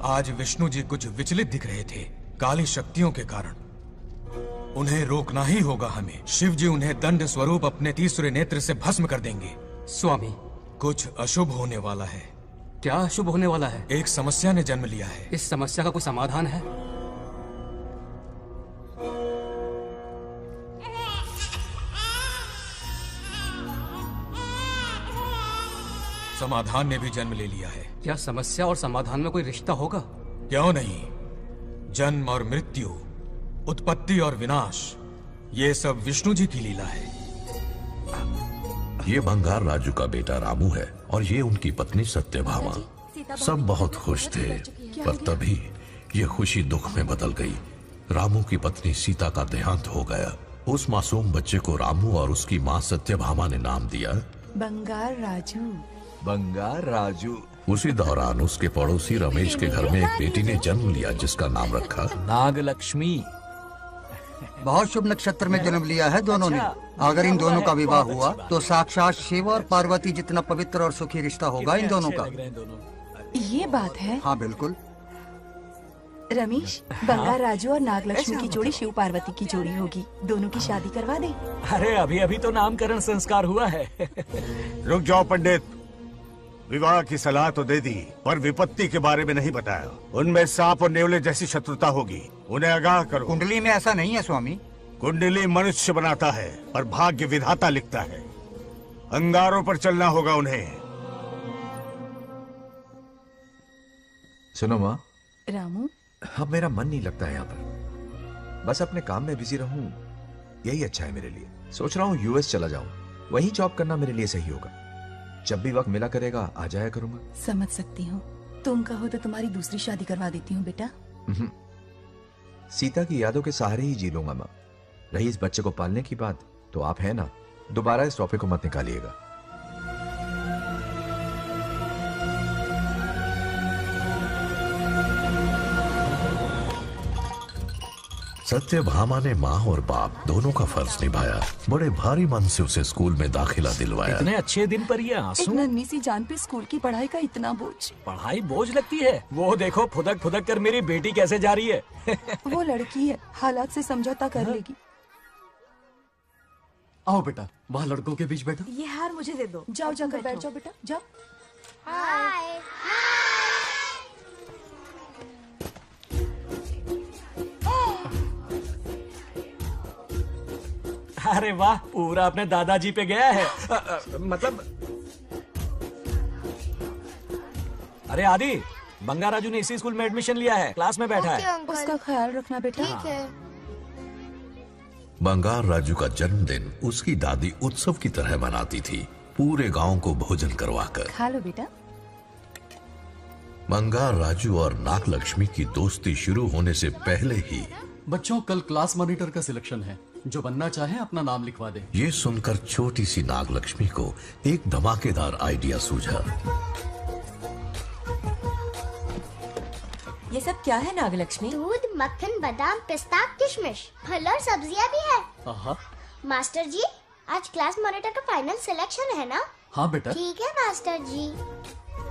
आज विष्णु जी कुछ विचलित दिख रहे थे, काली शक्तियों के कारण। उन्हें रोकना ही होगा हमें। शिव जी उन्हें दंड स्वरूप अपने तीसरे नेत्र से भस्म कर देंगे। स्वामी, कुछ अशुभ होने वाला है। क्या अशुभ होने वाला है? एक समस्या ने जन्म लिया है। इस समस्या का कोई समाधान है? समाधान ने भी जन्म ले लिया है। क्या समस्या और समाधान में कोई रिश्ता होगा? क्यों नहीं। जन्म और मृत्यु, उत्पत्ति और विनाश, ये सब विष्णु जी की लीला है। ये बंगार राजू का बेटा रामू है और ये उनकी पत्नी सत्यभामा। सब बहुत खुश थे, पर तभी ये खुशी दुख में बदल गई। रामू की पत्नी सीता का देहांत हो गया। उस मासूम बच्चे को रामू और उसकी माँ सत्यभामा ने नाम दिया बंगार राजू। बंगार राजू। उसी दौरान उसके पड़ोसी रमेश के घर में एक बेटी ने जन्म लिया जिसका नाम रखा नागलक्ष्मी। बहुत शुभ नक्षत्र में जन्म लिया है दोनों ने। अगर इन दोनों का विवाह हुआ तो साक्षात शिव और पार्वती जितना पवित्र और सुखी रिश्ता होगा इन दोनों का। ये बात है। हाँ बिल्कुल। रमेश, बंगार राजू और नागलक्ष्मी की जोड़ी शिव पार्वती की जोड़ी होगी। दोनों की शादी करवा दे। अरे अभी अभी तो नामकरण संस्कार हुआ है। रुक जाओ पंडित, विवाह की सलाह तो दे दी पर विपत्ति के बारे में नहीं बताया। उनमें सांप और नेवले जैसी शत्रुता होगी, उन्हें आगाह करो। कुंडली में ऐसा नहीं है स्वामी। कुंडली मनुष्य बनाता है और भाग्य विधाता लिखता है। अंगारों पर चलना होगा उन्हें। सुनो माँ। रामू, अब मेरा मन नहीं लगता है यहाँ पर। बस अपने काम में बिजी रहूं, यही अच्छा है मेरे लिए। सोच रहा हूँ यूएस चला जाऊं, वहीं जॉब करना मेरे लिए सही होगा। जब भी वक्त मिला करेगा आ जाया करूंगा। समझ सकती हूँ। तुम कहो तो तुम्हारी दूसरी शादी करवा देती हूँ बेटा। सीता की यादों के सहारे ही जी लूंगा माँ। रही इस बच्चे को पालने की बात, तो आप है ना, दोबारा इस टॉपिक को मत निकालिएगा। सत्यभामा ने माँ और बाप दोनों का फर्ज निभाया। बड़े भारी मन से उसे स्कूल में दाखिला दिलवाया। इतने अच्छे दिन पर ये आंसू। एक नन्ही सी जान पे स्कूल की पढ़ाई का इतना बोझ। पढ़ाई बोझ लगती है? वो देखो फुदक फुदक कर मेरी बेटी कैसे जा रही है। वो लड़की है, हालात से समझौता कर लेगी। आओ बेटा, वहाँ लड़कों के बीच बैठो। ये हार मुझे दे दो। जाओ जाकर बैठ जाओ बेटा, जाओ। हाय। अरे वाह, पूरा अपने दादाजी पे गया है। मतलब अरे आदि, बंगार राजू ने इसी स्कूल में एडमिशन लिया है, क्लास में बैठा है। उसका ख्याल रखना बेटा। ठीक है। बंगार राजू का जन्मदिन उसकी दादी उत्सव की तरह मनाती थी, पूरे गांव को भोजन करवाकर। खा लो बेटा। बंगार राजू और नागलक्ष्मी की दोस्ती शुरू होने से पहले ही बच्चों, कल क्लास मॉनिटर का सिलेक्शन है। जो बनना चाहे अपना नाम लिखवा दे। ये सुनकर छोटी सी नागलक्ष्मी को एक धमाकेदार आइडिया सूझा। ये सब क्या है नागलक्ष्मी? दूध, मक्खन, बादाम, पिस्ता, किशमिश, फल और सब्जियां भी है। मास्टर जी, आज क्लास मॉनिटर का फाइनल सिलेक्शन है ना? हाँ बेटा। ठीक है मास्टर जी।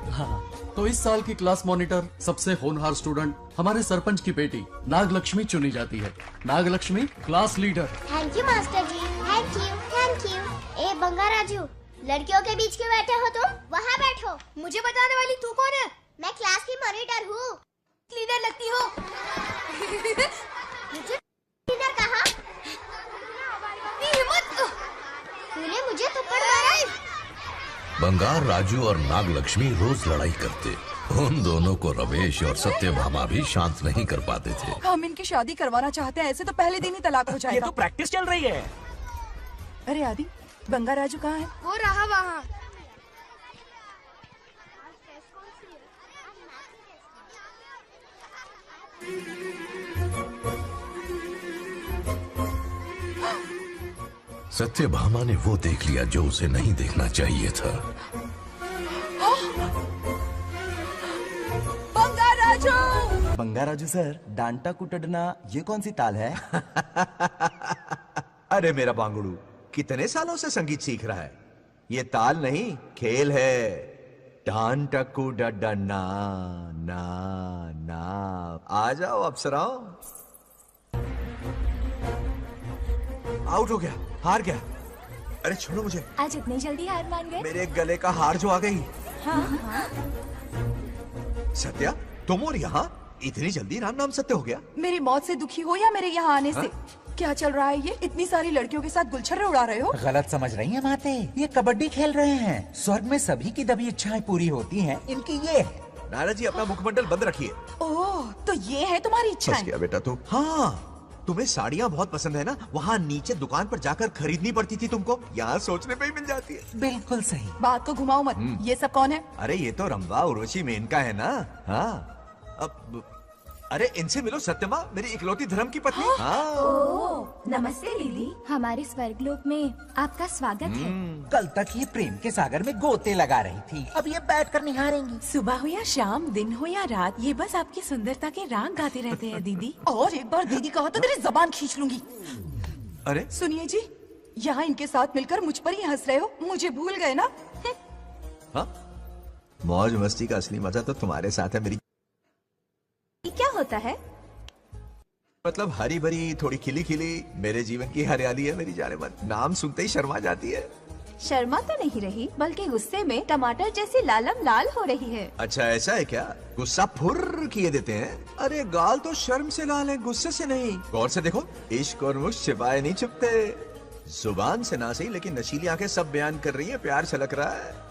हाँ, तो इस साल की क्लास मॉनिटर सबसे होनहार स्टूडेंट हमारे सरपंच की बेटी नागलक्ष्मी चुनी जाती है। Nagalakshmi class leader. Thank you master ji, thank you thank you. ए बंगार राजू, लड़कियों के बीच क्यों बैठे हो तुम? वहाँ बैठो। मुझे बताने वाली तू कौन है? मैं क्लास की मॉनिटर हूँ। लीडर लगती हो। मुझे लीडर कहा? तूने मुझे थप्पड़ मारा। बंगार राजू और नागलक्ष्मी रोज लड़ाई करते। उन दोनों को रमेश और सत्यभामा भी शांत नहीं कर पाते थे। हम इनकी शादी करवाना चाहते हैं, ऐसे तो पहले दिन ही तलाक हो जाएगा। ये तो प्रैक्टिस चल रही है। अरे आदि, बंगार राजू कहाँ है? वो रहा वहाँ। सत्यभामा ने वो देख लिया जो उसे नहीं देखना चाहिए था। बंगार राजू! बंगार राजू सर, डांटा कुटड़ना ये कौन सी ताल है? अरे मेरा बांगड़ू, कितने सालों से संगीत सीख रहा है? ये ताल नहीं, खेल है। डान टकू डडा ना ना ना। आ जाओ अप्सराओ। आउट हो गया, हार गया। अरे छोड़ो मुझे। आज इतनी जल्दी हार मान गए? मेरे गले का हार जो आ गई। हाँ। सत्या, तुम और यहाँ इतनी जल्दी राम नाम सत्य हो गया? मेरी मौत से दुखी हो या मेरे यहाँ आने से? क्या चल रहा है ये? इतनी सारी लड़कियों के साथ गुलछर्रे उड़ा रहे हो? गलत समझ रही हैं माते, ये कबड्डी खेल रहे हैं। स्वर्ग में सभी की दबी इच्छाएं पूरी होती हैं, इनकी ये है। नारा जी, अपना मुखमंडल बंद रखिए। ओह, तो ये है तुम्हारी इच्छाएं? बस किया बेटा तू। हाँ, तुम्हें साड़ियाँ बहुत पसंद है ना? वहाँ नीचे दुकान पर जाकर खरीदनी पड़ती थी तुमको, यहाँ सोचने पे ही मिल जाती है। बिल्कुल सही। बात को घुमाओ मत। ये सब कौन है? अरे ये तो रंभा उर्वशी मेनका है ना। हाँ, अब अरे इनसे मिलो सत्यमा, मेरी इकलौती धर्म की पत्नी। हाँ। नमस्ते दीदी, हमारे स्वर्गलोक में आपका स्वागत है। कल तक ये प्रेम के सागर में गोते लगा रही थी, अब ये बैठ कर निहारेंगी। सुबह हो या शाम, दिन हो या रात, ये बस आपकी सुंदरता के राग गाते रहते हैं दीदी। और एक बार दीदी कहा तो तेरी जबान खींच लूंगी। अरे सुनिए जी, यहाँ इनके साथ मिलकर मुझ पर ही हंस रहे हो, मुझे भूल गए ना? हाँ, मौज मस्ती का असली मजा तो तुम्हारे साथ है मेरी। क्या होता है? मतलब हरी भरी थोड़ी खिली खिली मेरे जीवन की हरियाली है मेरी जाने मन। नाम सुनते ही शर्मा जाती है। शर्मा तो नहीं रही, बल्कि गुस्से में टमाटर जैसी लालम लाल हो रही है। अच्छा ऐसा है क्या? गुस्सा फुर्र किए देते हैं। अरे गाल तो शर्म से लाल है, गुस्से से नहीं। गौर से देखो, इश्क और मुश्क छिपाए नहीं छुपते। जुबान से ना सही, लेकिन नशीली आंखें सब बयान कर रही है, प्यार छलक रहा है।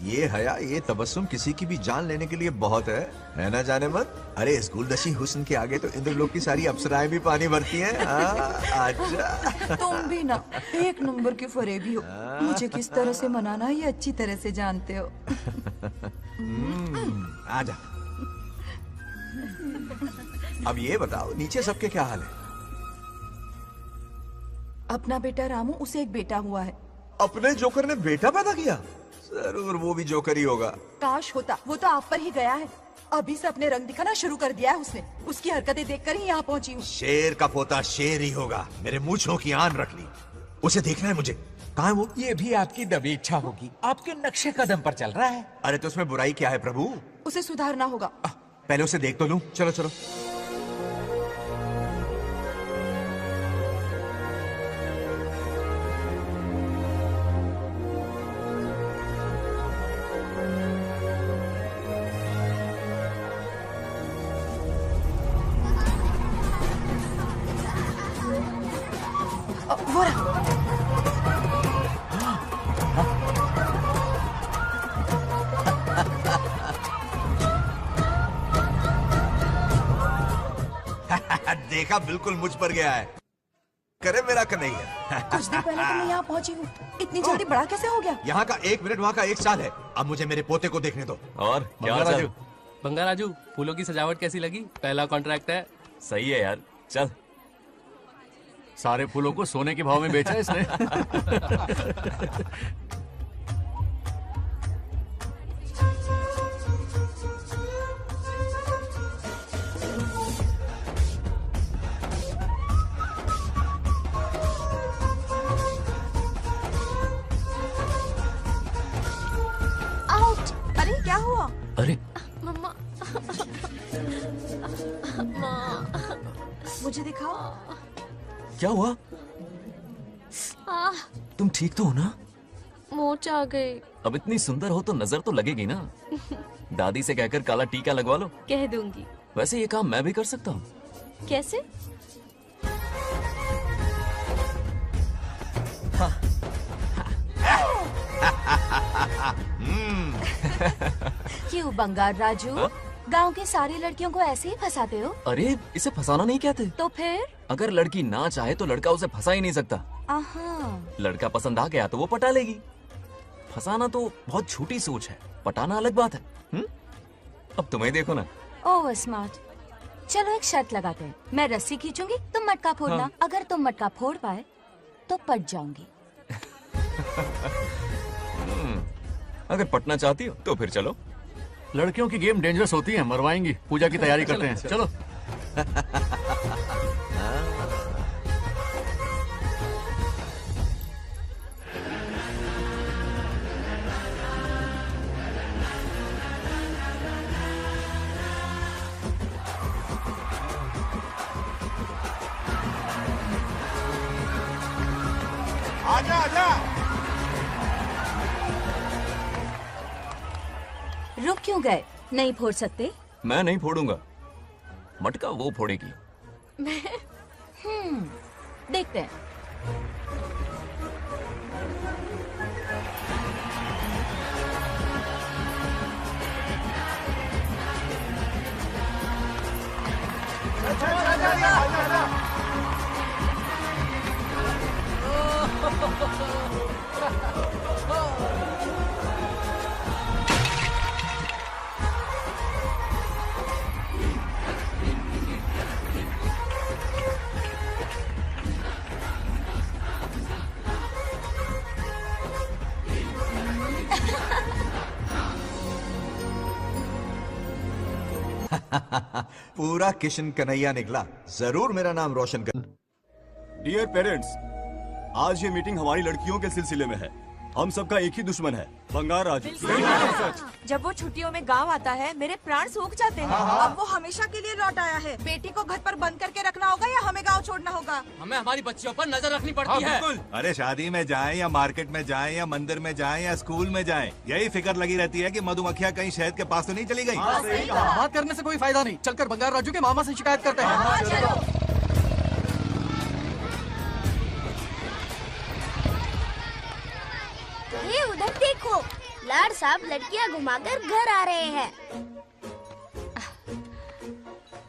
ये हया, ये तबस्सुम किसी की भी जान लेने के लिए बहुत है ना जाने मत? अरे इस गुलदशी हुस्न के आगे तो इंद्रलोक की सारी अप्सराएं भी पानी भरती हैं। आजा। तुम भी ना एक नंबर के फरेबी हो। मुझे किस तरह से मनाना ये अच्छी तरह से जानते हो। आजा। अब ये बताओ, नीचे सबके क्या हाल है? अपना बेटा रामू, उसे एक बेटा हुआ है। अपने जोकर ने बेटा पैदा किया? जरूर वो भी जोकर ही होगा। काश होता, वो तो आप पर ही गया है। अभी से अपने रंग दिखाना शुरू कर दिया है उसने। उसकी हरकतें देखकर ही यहाँ पहुँची हूँ। शेर का पोता शेर ही होगा। मेरे मूंछों की आन रख ली। उसे देखना है मुझे। कहाँ है वो? ये भी आपकी दबी इच्छा होगी, आपके नक्शे कदम पर चल रहा है। अरे तो उसमें बुराई क्या है प्रभु? उसे सुधारना होगा। पहले उसे देख तो लूं। चलो चलो। देखा, बिल्कुल मुझ पर गया है। करे मेरा कन्हैया। कुछ देर पहले तो मैं यहाँ पहुँची हूँ, इतनी जल्दी बड़ा कैसे हो गया? यहाँ का 1 मिनट, वहाँ का 1 साल है। अब मुझे मेरे पोते को देखने दो। और क्या राजू? बंगा राजू, फूलों की सजावट कैसी लगी? पहला कॉन्ट्रैक्ट है। सही है यार, चल। सारे फूलों को सोने के भाव में बेचा इसने। अरे क्या हुआ? अरे मम्मा, मुझे दिखाओ। क्या हुआ? तुम ठीक तो हो ना? मोच आ गई। अब इतनी सुंदर हो तो नजर तो लगेगी ना। दादी से कहकर काला टीका लगवा लो। कह दूंगी। वैसे ये काम मैं भी कर सकता हूँ। कैसे? क्यों बंगार राजू, गांव की सारी लड़कियों को ऐसे ही फंसाते हो? अरे इसे फंसाना नहीं कहते। तो फिर? अगर लड़की ना चाहे तो लड़का उसे फंसा ही नहीं सकता। लड़का पसंद आ गया तो वो पटा लेगी। फंसाना तो बहुत छोटी सोच है, पटाना अलग बात है। अब तुम्हें देखो ना। Over smart. चलो एक शर्त लगाते हैं, मैं रस्सी खींचूंगी, तुम मटका फोड़ना। हाँ। अगर तुम मटका फोड़ पाए तो पट जाऊंगी। अगर पटना चाहती हो तो फिर चलो। लड़कियों की गेम डेंजरस होती है, मरवाएंगी। पूजा की तैयारी करते हैं, चलो। रुक क्यों गए? नहीं फोड़ सकते? मैं नहीं फोड़ूंगा, मटका वो फोड़ेगी। देखते हैं। पूरा किशन कन्हैया निकला, जरूर मेरा नाम रोशन कर। डियर पेरेंट्स, आज ये मीटिंग हमारी लड़कियों के सिलसिले में है। हम सबका एक ही दुश्मन है, बंगार राजू। जब वो छुट्टियों में गांव आता है मेरे प्राण सूख जाते हैं। अब वो हमेशा के लिए लौट आया है। बेटी को घर पर बंद करके रखना होगा या हमें गांव छोड़ना होगा? हमें हमारी बच्चियों पर नजर रखनी पड़ती है। अरे शादी में जाएं या मार्केट में जाएं या मंदिर में जाएं या स्कूल में जाएं, यही फिक्र लगी रहती है कि मधुमक्खियाँ कहीं शहद के पास तो नहीं चली गई। बात करने से कोई फायदा नहीं, चलकर बंगार राजू के मामा से शिकायत करते हैं। ये उधर देखो, लाड साहब लड़कियां घुमाकर घर आ रहे हैं।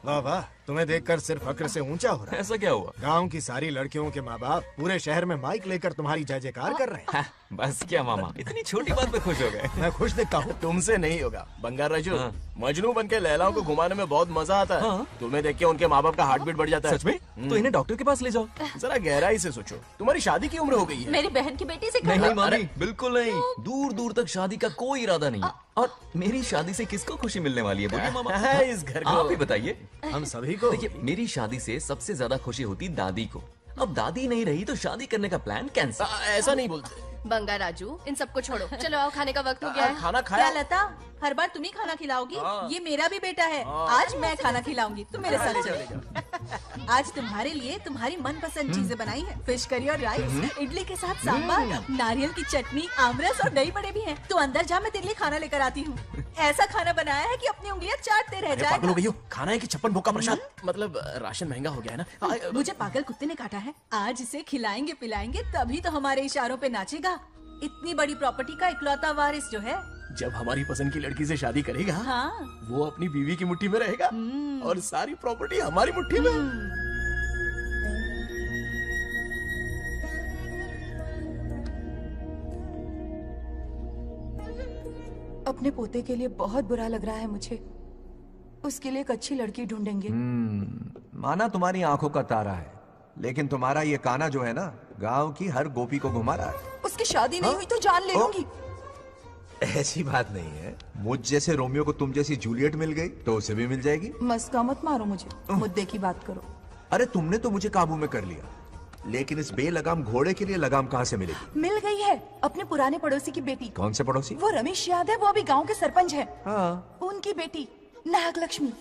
वाह वाह, तुम्हें देखकर सिर्फ फक्र से ऊंचा हो रहा है। ऐसा क्या हुआ? गांव की सारी लड़कियों के माँ बाप पूरे शहर में माइक लेकर तुम्हारी जय जयकार कर रहे हैं। बस क्या मामा, इतनी छोटी बात पे खुश हो गए। मैं खुश दिखता हूँ। तुमसे नहीं होगा बंगार राजू। मजनू बन के लैलाओं को घुमाने में बहुत मजा आता है। तुम्हें देख के उनके माँ बाप का हार्ट बीट बढ़ जाता है। सच में? तो इन्हें डॉक्टर के पास ले जाओ। जरा गहराई से सोचो, तुम्हारी शादी की उम्र हो गई है। मेरी बहन की बेटी से नहीं मामी, बिल्कुल नहीं। दूर दूर तक शादी का कोई इरादा नहीं है। और मेरी शादी से किसको खुशी मिलने वाली है बोलिए मामा? इस घर को आप ही बताइए। हम सभी को। देखिए, मेरी शादी से सबसे ज्यादा खुशी होती दादी को। अब दादी नहीं रही तो शादी करने का प्लान कैंसिल। ऐसा नहीं बोलते बंगार राजू, इन सबको छोड़ो, चलो आओ, खाने का वक्त हो गया है। खाना खाया? क्या लता, हर बार तुम ही खाना खिलाओगी? ये मेरा भी बेटा है। आज मैं खाना खिलाऊंगी, तुम मेरे साथ चलो। आज तुम्हारे लिए तुम्हारी मनपसंद चीजें बनाई हैं। फिश करी और राइस, इडली के साथ सांभर, नारियल की चटनी, आमरस और दही बड़े भी हैं। तू अंदर जा, मैं तेरे लिए खाना लेकर आती हूँ। ऐसा खाना बनाया है कि अपनी उंगलियां चाटते रह जाए। पागल हो गई हो, खाना है कि 56 भोग का प्रसाद? मतलब राशन महंगा हो गया है ना। मुझे पागल कुत्ते ने काटा है। आज इसे खिलाएंगे पिलाएंगे तभी तो हमारे इशारों पे नाचेगा। इतनी बड़ी प्रॉपर्टी का इकलौता वारिस जो है। जब हमारी पसंद की लड़की से शादी करेगा, हाँ। वो अपनी बीवी की मुट्ठी में रहेगा और सारी प्रॉपर्टी हमारी मुट्ठी में। अपने पोते के लिए बहुत बुरा लग रहा है मुझे। उसके लिए एक अच्छी लड़की ढूंढेंगे। माना तुम्हारी आंखों का तारा है, लेकिन तुम्हारा ये काना जो है ना, गांव की हर गोपी को घुमा रहा है। उसकी शादी नहीं हुई तो जान ले लूंगी। ऐसी बात नहीं है। मुझ जैसे रोमियो को तुम जैसी जूलियट मिल गई तो उसे भी मिल जाएगी। मस्का मत मारो मुझे, मुद्दे की बात करो। अरे तुमने तो मुझे काबू में कर लिया, लेकिन इस बेलगाम घोड़े के लिए लगाम कहाँ से मिलेगी? मिल गई है, अपने पुराने पड़ोसी की बेटी। कौन से पड़ोसी? वो रमेश याद है, वो अभी गांव के सरपंच है। उनकी बेटी नागलक्ष्मी।